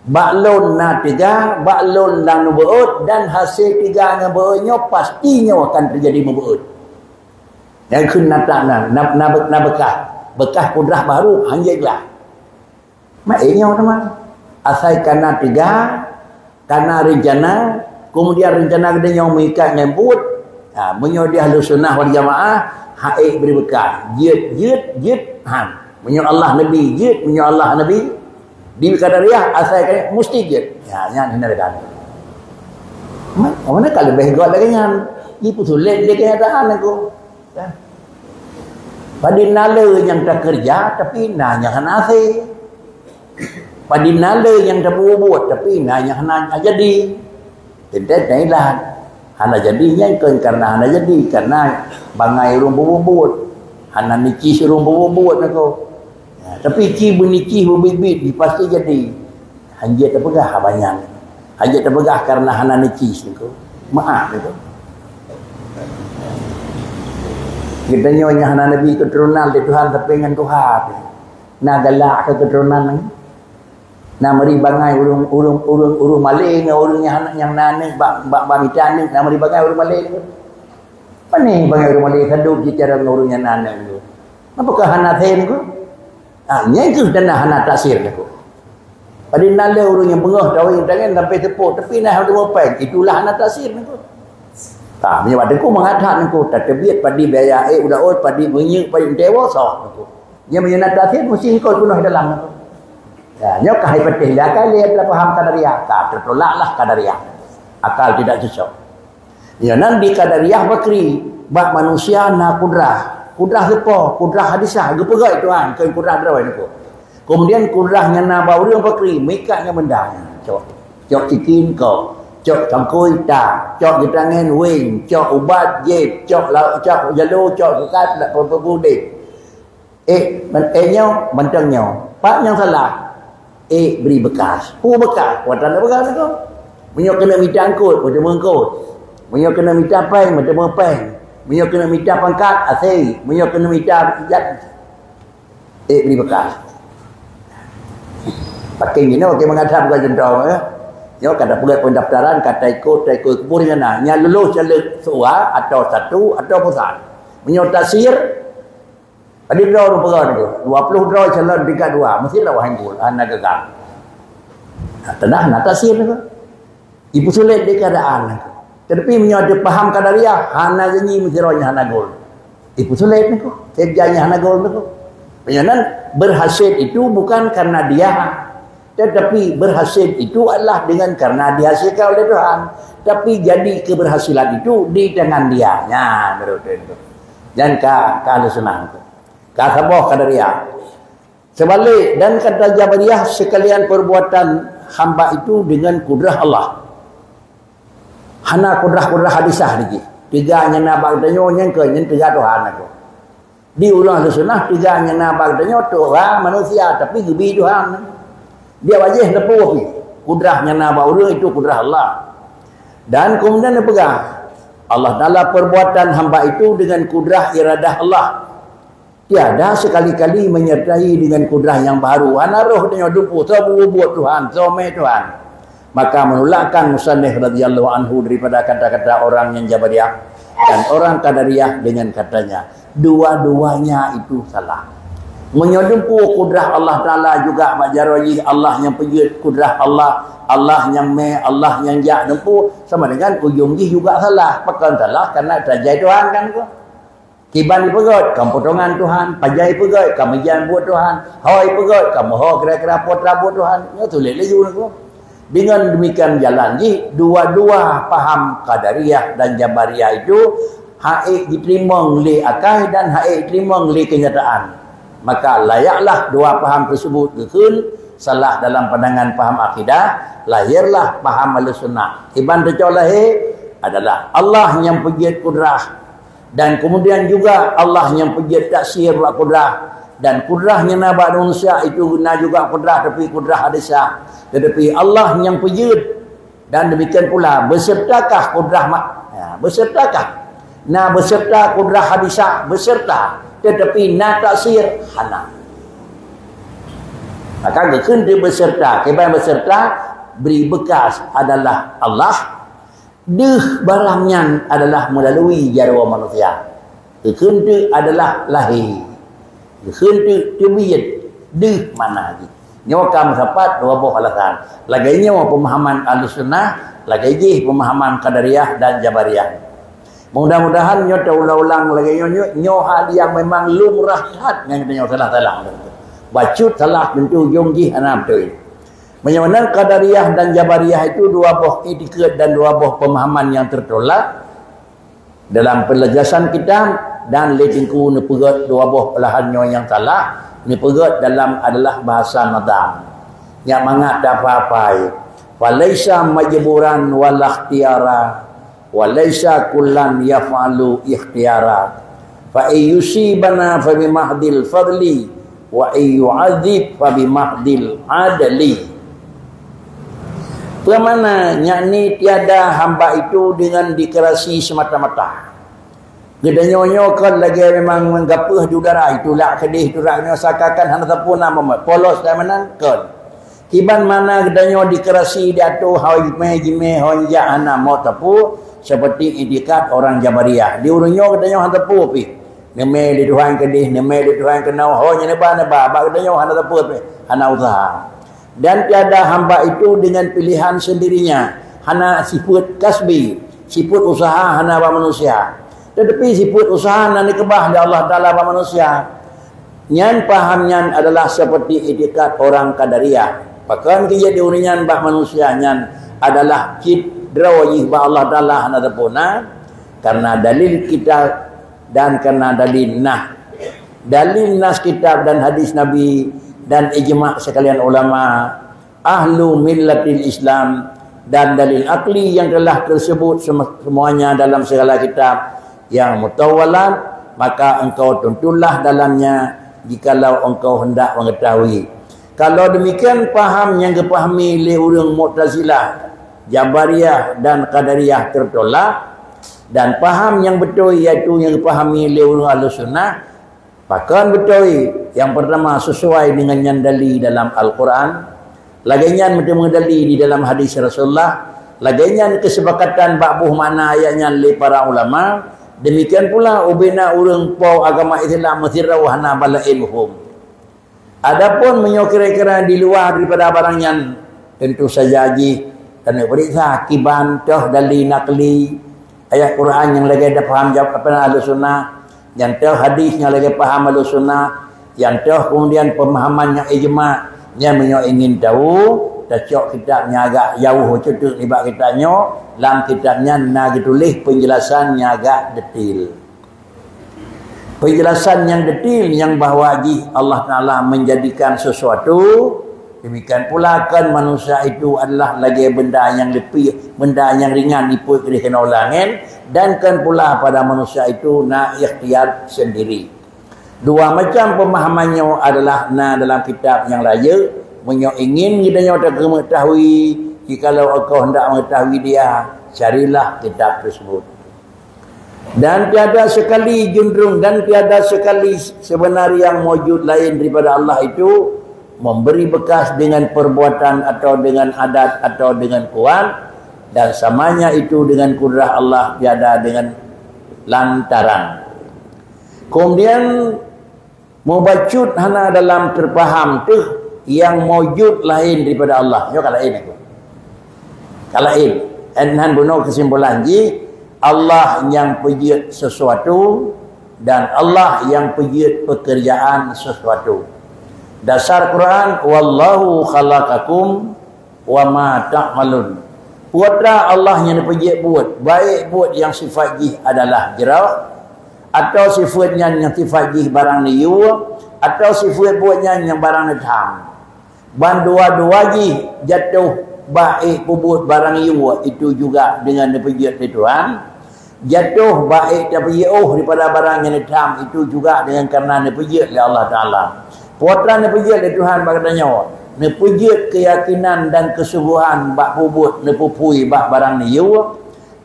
Speaker 1: Baklun na tiga, baklun lang nubuut, dan hasil tiga yang beutnya pastinya akan terjadi membeut. Yang kena na bekas kudrah baru hanjeklah. Maknanya teman. Asal karena tiga, karena rencana. Kemudian rencana kita yang mengikat nyambut, menyuruh ahli sunnah wal jamaah, haik beri bekal. Jid, han. Menyuruh Allah Nabi, jid, menyuruh Allah Nabi. Di Qadariyah, asalkan mesti jid. Ya, yang ini ada. Mana kalau lebih kuat lagi yang, ini sulit dia kenyataan aku. Pada nala yang tak kerja, tapi nanya kan asal. Pada nala yang tak buat, tapi nanya kan jadi. Tidak nailah hana jadinya kan karena hana jadi karena bangai urung bubut hana nici urung bubut aku tapi ci bunici bubit pasti jadi hanya terbegah banyak hanya terbegah karena hana nici aku maaf itu kita nyonya hana nabi keturunan di Tuhan tapi dengan Tuhan na galak keturunan na mari bangai urung malay nga urung yang nane bak mitane na mari bangai urung malay ni pani bangai urung malay kaduk bicara urung yang nane ni apakah hana then ko nya itu dan hana tasir ko pada nale urung yang bengah tahu yang tangan sampai tepuk tapi nah ada apa itulah hana tasir ko ta punya pada ko mengatakan ko tatbiat padi biaya udah padi menyek padi dewa so ko nya menyana tasir mesti ko punah dalam ko nyok kahai petih dah kali dia faham Qadariyah tak tertolaklah Qadariyah akal tidak cocok ya nanti Qadariyah bakri bak manusia na kudrah apa kudrah hadisah gepegai tuan ke kudrah draw ni ko kemudian kudrahnya na bauri bakri mikatnya benda cok cikin ko cok cangkui ta cok di tangan wing cok ubat je cok jalo cok kat nak perbudik nya bentangnya pak yang salah beri bekas. Bekas. Watan bekas tu. Menyo kena minta angkut, macam mengkut. Menyo kena minta peng, macam peng. Menyo kena minta pangkat, asai. Menyo kena minta jat. Beri bekas. Pakai ni pakai mengadap bukan contoh Yo kata pegat pendaftaran kata ikut kebun sana. Nya lulus jalur seorang atau satu atau pusat. Menyo tasir ada draw rupa tu. 20 draw calon tingkat 2. Mesti lah hanggul anak gagal. Tenang nak tasir tu. Ibu sulit di keadaan. Tetapi menyo ada paham Qadariyah, hana janji mesti rohnya hana gol. Ibu sulit ni ko. Kerjanya hana gol tu. Penyanan berhasil itu bukan karena dia, tetapi berhasil itu adalah dengan karena dihasilkan oleh Tuhan. Tapi jadi keberhasilan itu di tangan dia. Nah, betul itu. Dan kalau senang tu. Kasabah Qadariyah. Sebalik dan kata Jabariyah sekalian perbuatan hamba itu dengan kudrah Allah. Hana kudrah hadisah lagi. Tiganya nabak danyo nyengke nyen tiga Tuhan aku. Di ulah sunnah tiganya nabak danyo Tuhan manusia tapi gebi Tuhan. Dia wajib lepuh kudrahnya nabak urang itu kudrah Allah. Dan kemudian dia pegang Allah Taala perbuatan hamba itu dengan kudrah iradah Allah. Tiada sekali-kali menyertai dengan kudrah yang baru. Ana roh dengan dupu, tahu buat Tuhan, somai Tuhan. Maka menolakkan musannif radhiyallahu anhu daripada kata-kata orang yang Jabariyah dan orang Qadariyah dengan katanya, dua-duanya itu salah. Menyodumpu kudrah Allah Taala juga majaraji Allah yang pejut kudrah Allah yang Allah yang ja dempu sama dengan ujung juga salah. Pakan salah karena terjadi Tuhan kan ko. Kiban pegot, kamu potongan Tuhan. Pajai pegot, kamu jangan buat Tuhan. Hoi pegot, kamu kira-kira potra buat Tuhan. Ya tulis lagi aku. Dengan demikian jalan, dua-dua paham Qadariyah dan Jabariyah itu haik diterima oleh akal dan haik diterima oleh kenyataan. Maka layaklah dua faham tersebut gekun salah dalam pandangan faham akidah, lahirlah faham Ahlussunnah. Iban tercau lahir adalah Allah yang pejit kudrah, dan kemudian juga Allah yang pejit taksir buat kudrah, dan kudrahnya nabat manusia itu guna juga kudrah, tapi kudrah hadisah. Tetapi Allah yang pejit, dan demikian pula besertakah kudrah besertakah beserta kudrah hadisah beserta, tetapi taksir hana. Maka gekun dia beserta, keban beserta beri bekas adalah Allah, deh barangnya adalah melalui jarwa manusia. Gekun dia adalah lahir, gekun dia tebiyat deh mana lagi. Nyokam sapat dua buah alasan. Lagainya pemahaman Ahlussunnah, lagi pemahaman Qadariyah dan Jabariyah. Mudah-mudahan nyo ulang-ulang lagi nyo hal yang memang lumrah hat yang kita salah-salah. Bacut salah tentu jonggi ana betul. Menyamakan Qadariyah dan Jabariyah itu dua buah etiket dan dua buah pemahaman yang tertolak dalam penjelasan kitab, dan letingku ne pegat dua buah pelahannya yang salah ni pegat dalam adalah bahasa nadam yang mangat apa-apa. Walaisa majburan wal ikhtiyara walaisa kullan yaf'alu ikhtiyara fa ayyusibana fa bimahdil fadli wa ayyu'adzib fa bimahdil adli. Bagaimana yakni tiada hamba itu dengan dikerasi semata-mata. Gedanyonyo kan lagi memang menggapah di udara, itulah kedih duraknya sakakan hana tapuna mamat polos dan menangkan. Kiban mana gedanyo dikerasi diatu hawai jime honja ana mau tapu seperti indikat orang Jabariyah. Di urunyo gedanyo hana tapu pi. Neme di Tuhan kedih, neme di Tuhan kenau honya neba bak gedanyo hana tapu pi, hana usaha. Dan tiada hamba itu dengan pilihan sendirinya, hana sifat kasbi, sifat usaha hana ba manusia. Tetapi sifat usaha nan dikebah di Allah Taala ba manusia. Nyan pahamnya adalah seperti itikat orang Qadariyah. Pakan kia diuninyan bah manusia nyan adalah kidrawajih bah Allah Taala hana tapuna karena dalil kita dan karena dalil nas kitab dan hadis Nabi dan ijma' sekalian ulama ahlu millatil Islam dan dalil akli yang telah tersebut semuanya dalam segala kitab yang mutawalat, maka engkau tentulah dalamnya jikalau engkau hendak mengetahui. Kalau demikian paham yang dipahami oleh orang Mu'tazilah, Jabariyah dan Qadariyah tertolak, dan paham yang betul iaitu yang dipahami oleh orang Ahlussunnah, pakan betul yang pertama sesuai dengan yang dalil dalam Al-Quran, laginya mendali di dalam hadis Rasulullah, laginya kesepakatan ba'buh mana ayatnya oleh para ulama. Demikian pula ubina orang pau agama Islam mesirah wahana bala ilmuhum. Adapun menyokira-kira di luar daripada barangnya tentu saja haji dan periksa kiban toh dalil nakli ayat Quran yang lagi ada faham jawab apa Ahlussunnah, yang toh hadis yang lagi faham Ahlussunnah, yang toh kemudian pemahaman yang ijma' yang ingin tahu. Tacok kitabnya agak jauh cutuk libak kitabnya, dalam kitabnya nak ditulis penjelasan yang agak detail. Penjelasan yang detail yang bahawa Allah Ta'ala menjadikan sesuatu, demikian pula kan manusia itu adalah lagi benda yang lebih, benda yang ringan diput kena ulangin, dan kan pula pada manusia itu nak ikhtiar sendiri. Dua macam pemahamannya adalah dalam kitab yang raya. Menyo ingin kita tak mengetahui, jikalau engkau hendak mengetahui dia, carilah kitab tersebut. Dan tiada sekali junrung dan tiada sekali sebenar yang wujud lain daripada Allah itu memberi bekas dengan perbuatan atau dengan adat atau dengan kuat, dan samanya itu dengan kudrah Allah tiada dengan lantaran. Kemudian mubacut hana dalam terpaham tu yang wujud lain daripada Allah. Yo kalain aku. Kalain. Enhan bunuh kesimpulan Allah yang pejit sesuatu dan Allah yang pejit pekerjaan sesuatu. Dasar Quran wallahu khalaqakum wa ma ta'malun. Putra Allah yang dipuji buat, baik buat yang sifat jih adalah jerah, atau sifatnya yang sifat jih barang ni yu, atau sifat buatnya yang barang ni tham. Ban dua-dua jih jatuh baik buat barang yu itu juga dengan dipuji oleh Tuhan. Jatuh baik dipuji daripada barang yang ni tham itu juga dengan kerana dipuji oleh Allah Taala. Putra dipuji oleh Tuhan bagainya. Nepujut keyakinan dan kesungguhan bak hubut nepupui bak barang ni yu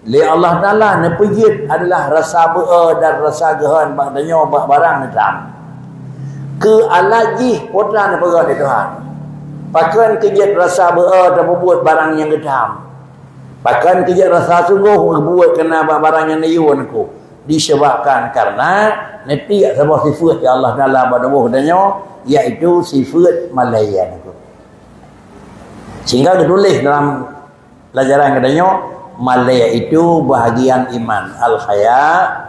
Speaker 1: li Allah Taala nepujut adalah rasa bea dan rasa gehan bak danyo bak barang ni tam ke alaji putra nepega di Tuhan pakan kejat rasa bea dan buat barang yang gedam pakan kejat rasa sungguh buat kena bak barang yang ni yu aku disebabkan karena neti sebuah sifat yang Allah Taala bak danyo iaitu sifat malaya aku. Sehingga ditulis dalam pelajaran katanya malaya itu bahagian iman, al-haya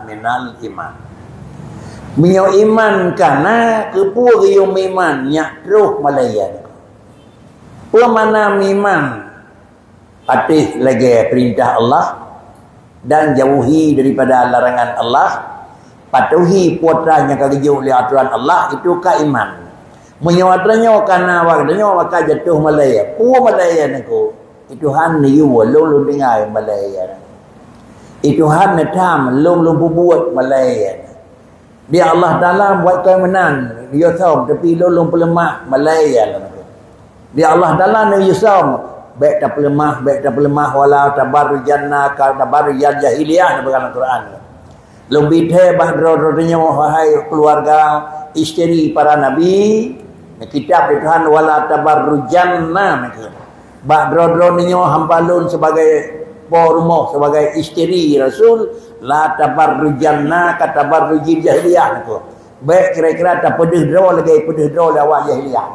Speaker 1: minal iman. Minyo iman karena kepu gayung iman nyak terus malaya. Pemana iman patih lagi perintah Allah dan jauhi daripada larangan Allah, patuhi putranya kagiju oleh aturan Allah itu ka iman. Menyawatannya karena waktunya maka jatuh malaya. Malaya niku itu han ni yu lu dengar malaya. Itu han netam lu buat malaya. Dia Allah Taala buat kau menang. Dia tahu tapi lu pelemah malaya. Dia Allah Taala ni yusam baik tak pelemah wala tabarru jannah ka tabarru jahiliyah dalam Al-Quran. Lu bithe bahdro-dronya wahai keluarga isteri para nabi. Kitab di Tuhan wala tabarrujanna ba'drodro ninyo hambalun sebagai pormo sebagai isteri Rasul la tabarrujanna ka tabarrujil jahiliyah tu. Baik kira-kira tak pedih dro lagi pedih dro awak jahiliyah.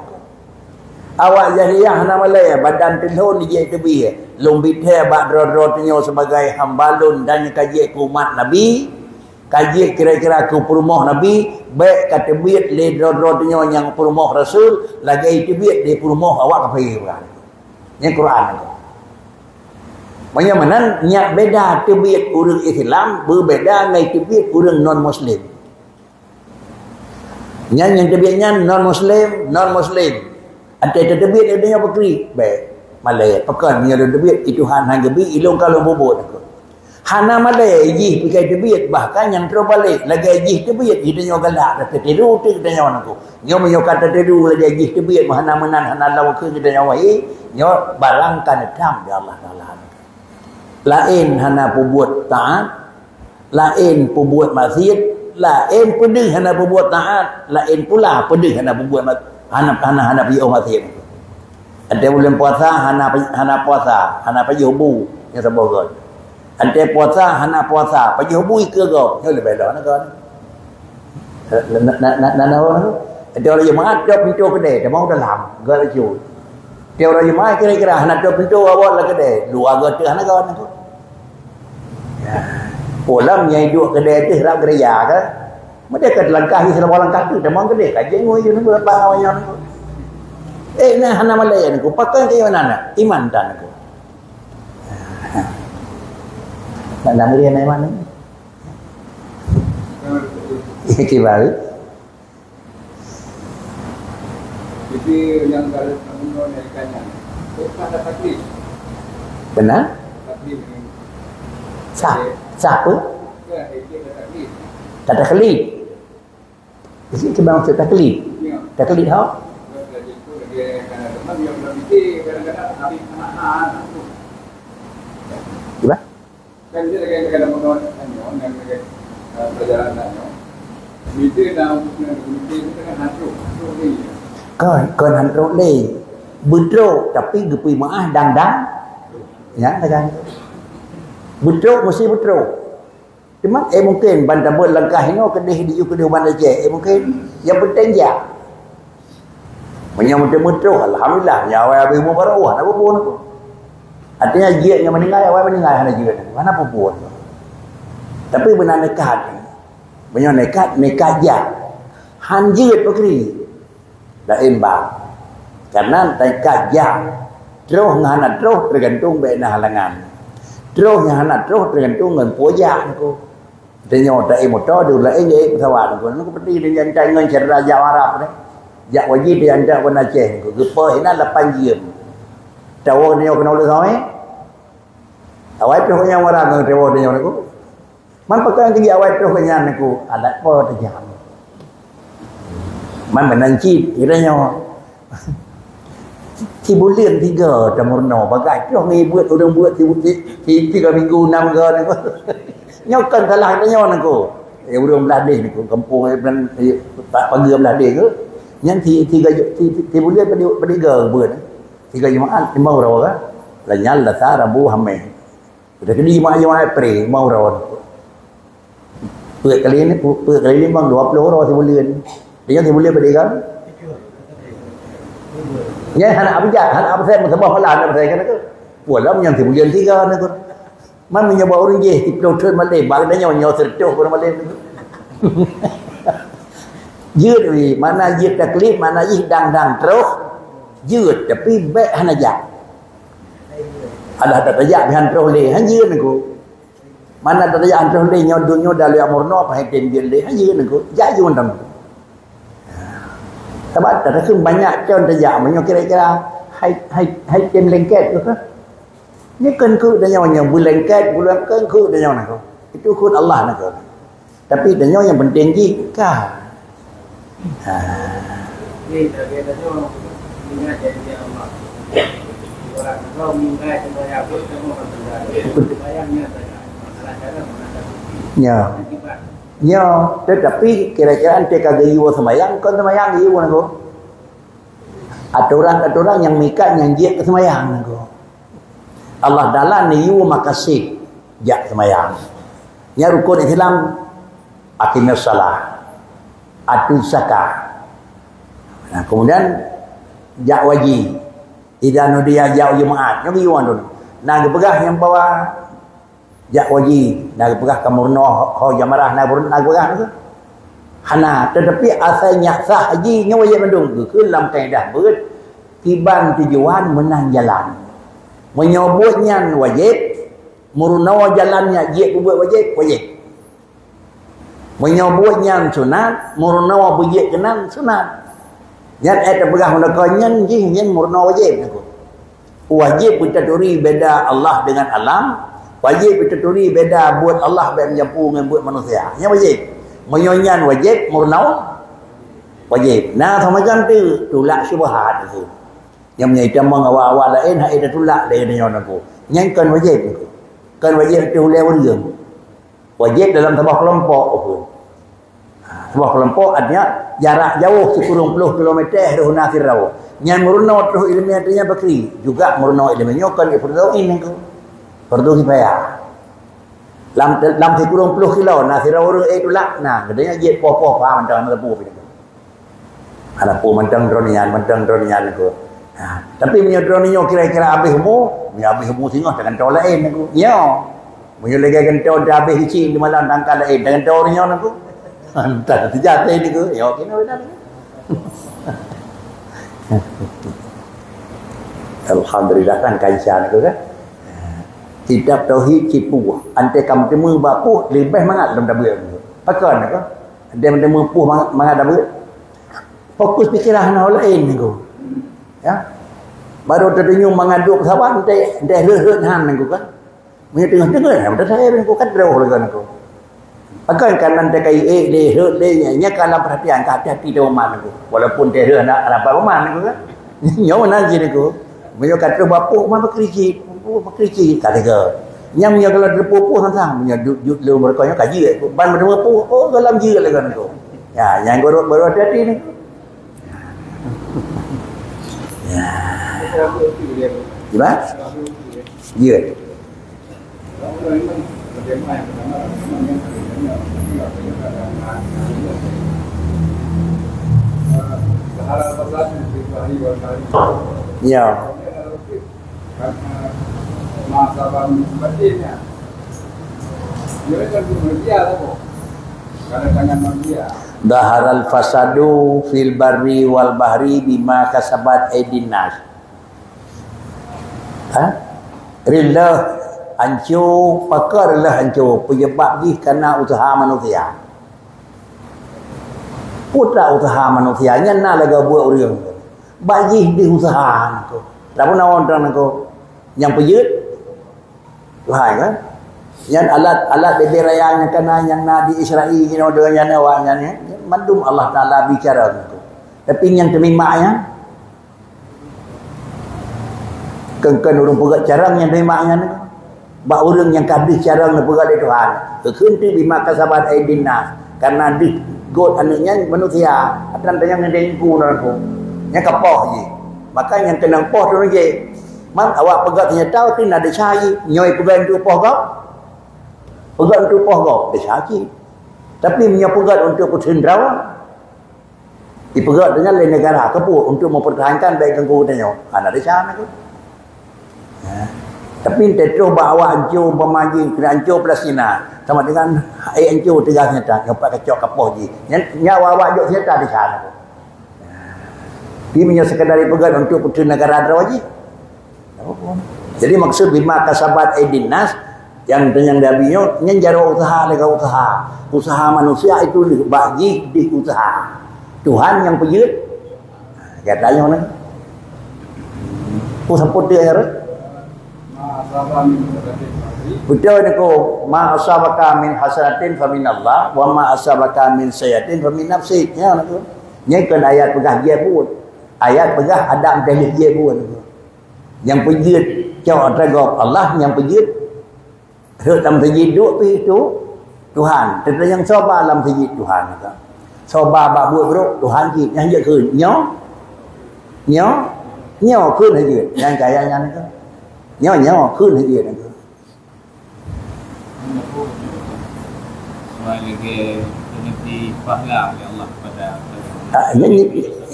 Speaker 1: Awak jahiliyah nama laya badan tenun dia tebi lumbi the ba'drodro ninyo sebagai hambalun dan kaji umat Nabi. Kaji kira-kira ke perumoh Nabi baik kata biat le dro-dro yang perumoh Rasul lagi itu biat di perumoh awak kafir kan. Yang Quran itu. Banyak mana nyak beda tebiat orang Islam berbeda dengan tebiat orang non Muslim. Yang tebiatnya non Muslim. Ada tebiat dia berkri baik Malay pakan dia tebiat itu han gabi ilung kalau bobot aku. Hana malai jih pakai tebiat bahkan yang terbalik lagi jih tebiat kita nyo galak kata tiru tu kita nyo aku nyo menyo kata tiru lagi jih tebiat mahana menan hana lawa ke kita nyo wai nyo barangkan dam ya Allah Taala lain hana perbuat taat lain perbuat maksiat lain pedih hana perbuat taat lain pula pedih hana perbuat hana pergi maksiat ada bulan puasa hana puasa hana pergi hubu yang sebagainya. Ante puasa hana puasa pagi hubui ke kau yo lebih dah nak ada orang yang ada pintu kedai dia mau dalam gak laju dia orang yang kira-kira hana ada pintu awak lah kedai luar gak hana kau nak polam yang hidup kedai tu rak gereja ke mereka langkah selama langkah tu dia mau kedai kaji ngoi je nak berapa awak nah hana malaya ni pakai ke mana iman dan aku nak nama dia naik mana? Kibari.
Speaker 2: Jadi yang kalau kamu naikkannya, ada taklid.
Speaker 1: Benar?
Speaker 2: Taklid.
Speaker 1: Siapa?
Speaker 2: Ya, itu taklid.
Speaker 1: Tak taklid. Isi cuma maksud taklid. Taklid how?
Speaker 2: Jadi itu dia kan teman yang berfikir kadang-kadang habis anak-anak.
Speaker 1: Gimana?
Speaker 2: Kan dia kadang-kadang mengenai dengan perjalanannya. Itu dalam itu kan hantu ni.
Speaker 1: Kon hantu ni. Betul tapi gepi maah dang-dang. Ya, kan. Betul mesti betul. Cuma mungkin bandar buat langkah ini kedih di kedih bandar je. Mungkin yang penting je. Menyambut betul alhamdulillah ya awak ibu baru apa pun aku. Artinya jia yang meninggal awak meninggal hana jia. Mana apa pun. Tapi benar nekat. Banyak nekat je. Han jia pekri. Lain bang. Karena nekat je. Terus ngahanat terus tergantung bena halangan. Terus ngahanat terus tergantung ngân poja nako. Denyo tak motor dulu lah pesawat nako. Nako peti dengan cai ngân cerita Jawa Arab ni. Jak wajib dia anda wan Aceh nako. Gepa ina 8 jam. Tahu denyo kena oleh samai. Awai terus yang orang ngân tahu denyo nako. Man pakai kerja awai terus kenyan nako. Alat po terjam. Man menanci kiranya Bulan 3 dah murna bagai terus ni buat orang buat 3 minggu 6 ke ni ko. Nyokan salah nyo nako. Urang belah deh niko kampung dan pagi belah deh ke. Yang 3 bulan pada buat. 3 Jumaat 5 orang kan. Lanyal Selasa Rabu Khamis. Sudah kini Jumaat April 5 orang. Kali ni bang 20 orang sebulan. Dia sebulan pada kan. Ya, anak apa saya sebab malah anak saya kan tu. Walau yang sebulan 3 ni tu. Man menyoba orang je, diplotur Malay, bagainya nyawa sertuh orang Malay tu. Jut ni, mana jut taklif, mana jut dang terus. Jut tapi baik hana jak. Ada tajak bihan terus le, han jut ni ko. Mana ada tajak terus le nyo dalu amurno apa heten dia le, han jut ni ko. Jak jut ndang. Sebab tak ada banyak contoh tajak menyo kira-kira hai tem lengket tu kan. Ni kan ku dan nyawa bulan bulan kan ku dan nyawa nak. Itu khud Allah nak. Tapi dan nyawa yang penting jika.
Speaker 2: Ni tak ada nyawa ingat janji Allah. Orang kalau minta semua apa semua akan bayangnya saja. Masalah cara menghadapi. Ya, tetapi kira-kira ante kagak iwo semayang, kan semayang iwo nak. Aturan-aturan yang mikat yang jiat ke semayang nak. Allah dalam ni iwo makasih jak semayang. Ya rukun Islam aqimus salah. Atu zakah. Nah, kemudian jak wajib. Idza nudiya jak Jumaat. Yang iwo tu. Nah, pegah yang bawa jak wajib. Nah, pegah kamurno ho jamarah nah pegah tu. Hana tetapi asalnya sah haji nya wajib mendung ke dalam kaedah beut tiban tujuan menang jalan. Menyebutnya wajib, merunawa jalannya dia buat wajib. Menyebutnya sunat, merunawa bujik kenan sunat. Yang ada berah menakanya yang merunawa wajib. Wajib bertaturi beda Allah dengan alam, wajib bertaturi beda buat Allah dan menyapu dengan buat manusia. Yang wajib. Menyonyan wajib, merunawa wajib. Nah, macam tu tolak syubhat tu. Yang menyaitan mengawal-awal lain hak ada tulak lain dengan aku. Yang kan wajib aku. Kan wajib itu lewan dia. Wajib dalam sebuah kelompok apa. Sebuah kelompok artinya jarak jauh sekurang 10 km dari nasir rawa. Yang merunau terus ilmiah artinya bakri. Juga merunau ilmiahnya kan fardu ini aku. Fardu kifayah. Dalam sekurang 10 kilo nasir rawa tulak. Nah, katanya je popo faham macam mana pu. Ada pu macam dronian aku. Tapi menyodroninya kira-kira habis umur tengok dengan tol lain aku. Ya. Menyelegakan tol dah habis kecil di malam tangkal lain dengan tol ni aku. Entah terjatuh ni aku. Ya kena benar ni. Alhamdulillah kan kaisar aku kan. Kitab tauhid cipu. Ante kam temu bapuh lebih mangat dalam dabur. Pakan aku. Dia temu puh mangat dabur. Fokus fikiran hal lain aku. Ya. Baru terdengar mengaduk sahabat entah lehut han aku kan. Punya tengah-tengah betul saya aku kan terus dengan aku. Akan kanan dekai lehut nya kalau perhatian hati-hati di rumah aku. Walaupun dia nak apa rumah aku kan. Nyawa nanti aku. Punya kata bapuk mana berkeriki kata ke. Yang punya kalau terpupuh sangat punya duduk lu mereka nya kaji aku. Ban berpupuh oh dalam je lah aku. Ya, yang baru hati-hati ni. Ya. Gimana? Ya. Ya. Masa batinnya. Dia kan dia tu. Karena jangan manusia.
Speaker 1: Daharal fasadu fil barri wal bahri bima kasabat aydin nas.
Speaker 2: Rela hancur, pakar rela hancur penyebab ni kerana usaha manusia. Putra usaha manusia nyana laga buat orang. Bagi di usaha tu. Tak pun orang tu yang pejut. Tuhan kan? Yang alat bebe raya yang kena yang Nabi Israel kena dengan yang awaknya ni, mandum Allah Taala bicara tu. Tapi yang terimanya kan orang pegat carang yang terimanya ni. Bak orang yang kadih carang nak pegat Tuhan. Kekunti bima kasabat aidin nas. Karena di god anaknya manusia, akan tanya ngedeng ku aku. Yang kapoh je. Maka yang kena poh tu je. Mak awak pegat tanya tahu tin ada cari, nyoi pegat tu poh kau. Pegat untuk poh kau, dia sakit. Tapi punya pegat untuk kutenderawan. Dipegat dengan lain negara keput untuk mempertahankan baik kangku tanya. Ada sana tu. Tapi tetap bawa hancur pemaji kena hancur Palestina sama dengan hancur tegas nyata dapat kacau kapoh je. Nyawa awak duk nyata di sana tu. Dia punya sekadar pegat untuk putera negara Rawaji. Jadi maksud bima kasabat aidin nas yang Nabi yang jaro usaha dengan usaha manusia itu bagi di usaha Tuhan yang pejut katanya mana sampai dia harus betul ni ko ma asabaka min hasanatin fa min Allah wa ma asabaka min sayyatin fa min nafsik ya nak nya kan ayat pegah dia pun ayat pegah Adam dan dia pun yang pejut cakap tergop Allah yang pejut dalam sejid duk pi itu Tuhan. Tetapi yang sabar dalam sejid Tuhan juga. Sabar bak buat bro Tuhan ji yang je ke nyo ke aja. Yang kaya yang tu. Nyo ke aja tu.
Speaker 3: Lagi nanti pahala oleh Allah kepada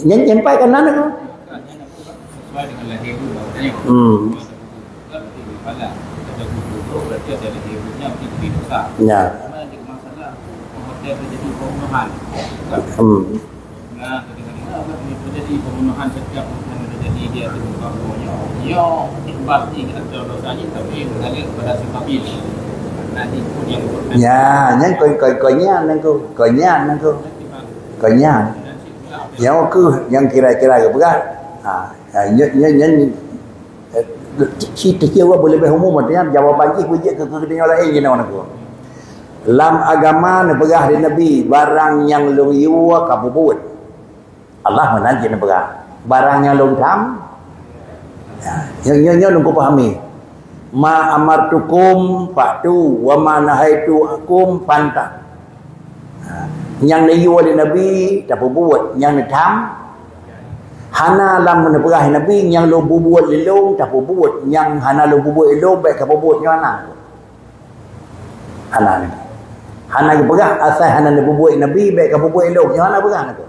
Speaker 2: nyampai kan mana tu?
Speaker 3: Sesuai dengan lahir dulu. Pahala berarti ada lahirnya itu besar.
Speaker 2: Ya.
Speaker 3: Mana ada masalah hotel terjadi pembunuhan. Nah, ketika terjadi pembunuhan setiap yang terjadi dia terbunuhnya. Ya, ikhbar ini atau dosanya tapi mengalir kepada si Qabil. Nah, itu yang
Speaker 2: ya, yang konya nangku. Konya. Yang ke yang kira-kira ke berat. Yang cerita kira boleh berumum artinya jawab bagi hujat ke dunia lain gini orang tu. Dalam agama nebegah di Nabi barang yang long yuwa kabubut. Allah menanti nebegah. Barang yang long tam yang long pahami. Ma amartukum fa'tu wa ma nahaitu akum fanta. Yang yuwa di Nabi tak buat, yang tam hana lam meneperah Nabi yang lo buat lelong tak buat yang hana lo buat lelong baik apa buat nyana hana ni hana ke perah asal hana lo buat Nabi baik apa buat lelong nyana perah tu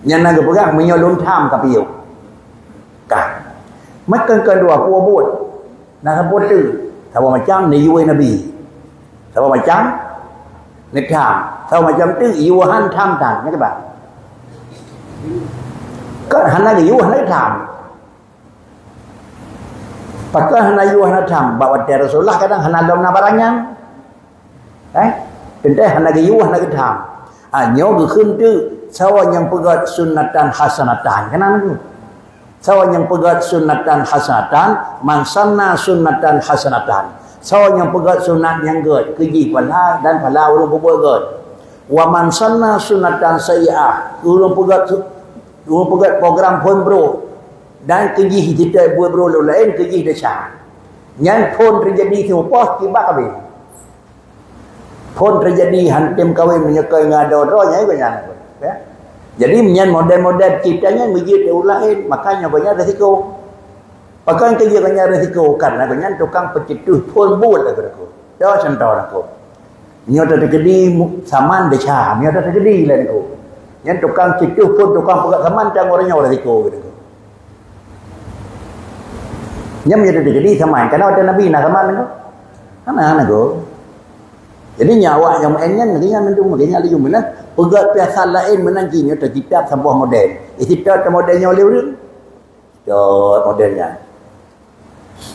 Speaker 2: nyana ke perah menyolong tham tapi yo kah makan kedua aku buat nak buat tu sama macam ni yuai Nabi sama macam ni tham sama macam tu yuhan tham tan ni các kan hana yu hana tham pakah hana yu hana tham bawa dari Rasulullah kadang hana dom na barangnya tentu hana yu hana tham nyo ke khun tu sawan yang pegat sunnatan hasanatan kan tu sawan yang pegat sunnatan hasanatan man sanna sunnatan hasanatan sawan yang pegat sunat yang ged keji pahala dan pahala orang buat ged wa man sanna sunnatan sayyi'ah orang pegat program phone bro dan keji kita buat bro lain keji desa yang phone terjadi semua pos tiba kabin phone terjadi hantem kawin menyekai ngado-ro nya banyak ya jadi menyan model-model ciptanya begitu lain makanya banyak risiko pakai kerja banyak risiko karena banyak tukang pencetus phone buat aku dah contoh aku nyoto terjadi saman desa nyoto terjadi lain aku yang tukang cecuh pun tukang pegat saman dan orangnya orang risiko gitu. Yang menjadi jadi saman karena ada Nabi nak saman itu. Mana tu? Jadi nyawa yang mainnya ngerinya mendung makanya lagi mana pegat biasa lain menanginya tercipta sebuah model. Cipta modelnya oleh orang. Modelnya.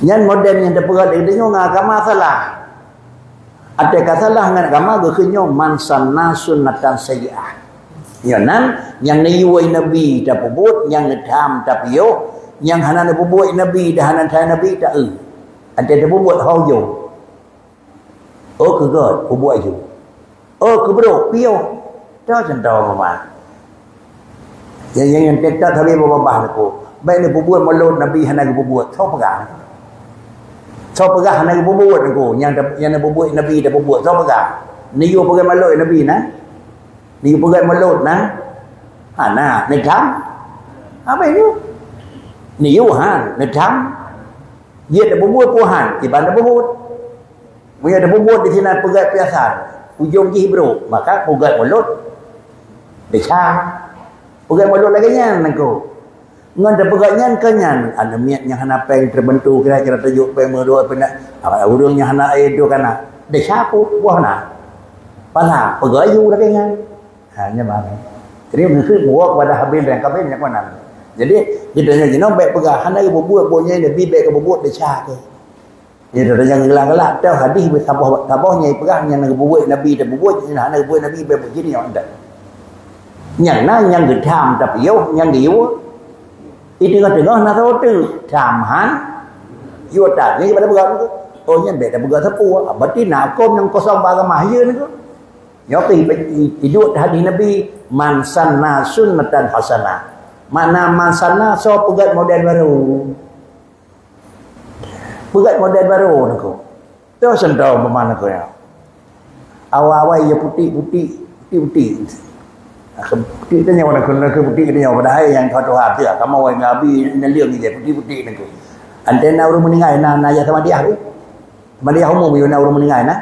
Speaker 2: Yang modern yang terperat dia agama salah. Ada salah dengan agama berkenyo man sanna sunnatan sayyi'ah. Ya nan yang niwai nabi tak buat, yang ngedam tak piyo, yang hana nak buat nabi dah hana thai nabi tak Ada tak buat hau yo. Oh ke god buat yo. Oh ke bro piyo. Dah centau mama. Yang tak tapi babah aku. Baik ni buat mulut nabi hana buat. Tau pegang. Tau pegang hana buat aku. Yang nak buat nabi dah buat. Tau pegang. Ni yo pegang mulut nabi nah. Ni pegang mulut nah. Hana ni kam. Apa itu? Ni yo han ni kam. Dia dah buat puhan, tiba dah buat. Dia dah buat di sini pegang piasan. Ujung ji bro, maka pegang mulut. Decah. Pegang mulut lagi nyan aku. Ngan dah pegangnya kenyan. Ada miat yang hana peng terbentuk kira-kira tajuk peng merdua pendak. Urung yang hana air tu kana. Decah aku buah na. Pala pegang you lagi nyan. Hanya mana. Jadi mesti buat pada habil dan kabel yang mana. Jadi kita nak baik pegang hana ke buat punya dia baik ke buat decah ke. Dia dah jangan gelang-gelang tahu hadis bertabahnya pegang yang nak buat nabi dah buat hana buat nabi baik begini yang ada. Yang yang gedam tapi yo yang dia itu tengah nak tahu tu tamhan yo tak ni pada pegang tu. Oh yang baik dah pegang sapu. Berarti nak kom yang kosong agama ya ni tu. Yo hidup hadis nabi man sanna sunnatan hasanah. Mana mansana so pegat model baru. Pegat model baru aku. Tu sendau bermana aku ya. Awal-awal ya putih. Putih tanya orang kena ke putih tanya pada hari yang kau tuhan tu. Kamu awal ngabi neliang ni putih aku. Antena orang meninggal na ya sama dia tu. Sama dia umum yo na orang meninggal na.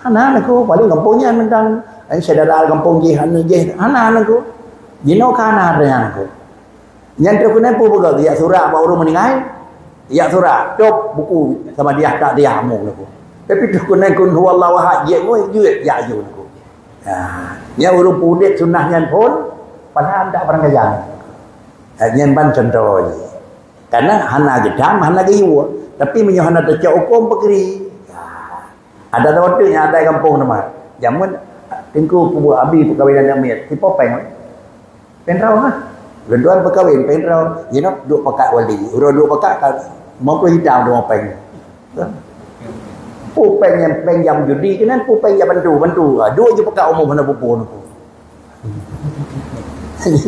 Speaker 2: Hana aku paling kampungnya tentang saudara kampung je hana aku. Jino kana dengan aku. Yang tu kena pun begal ya surah baru meninggal. Ya surah top buku sama dia tak dia amu aku. Tapi tu kena kun huwallahu ahad je ngoi juet ya ju aku. Ya urung pudet sunahnya pun padahal tak pernah kejang. Yang ban contoh je. Karena hana gedam hana giwa tapi menyo hana tecak hukum pekeri. Ada waktu yang ada kampung nama. Jamun tengku kubu abi perkahwinan amit. Tipe peng. Penrau lah. Dua-dua berkahwin penrau. You know, dua pekat wali. Urang dua pekat kan. Mampu hitam dua peng. Peng yang judi kan. Peng yang bantu. Dua je pekat umum mana pupun aku.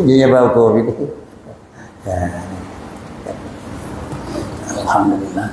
Speaker 2: Dia bawa aku. Alhamdulillah.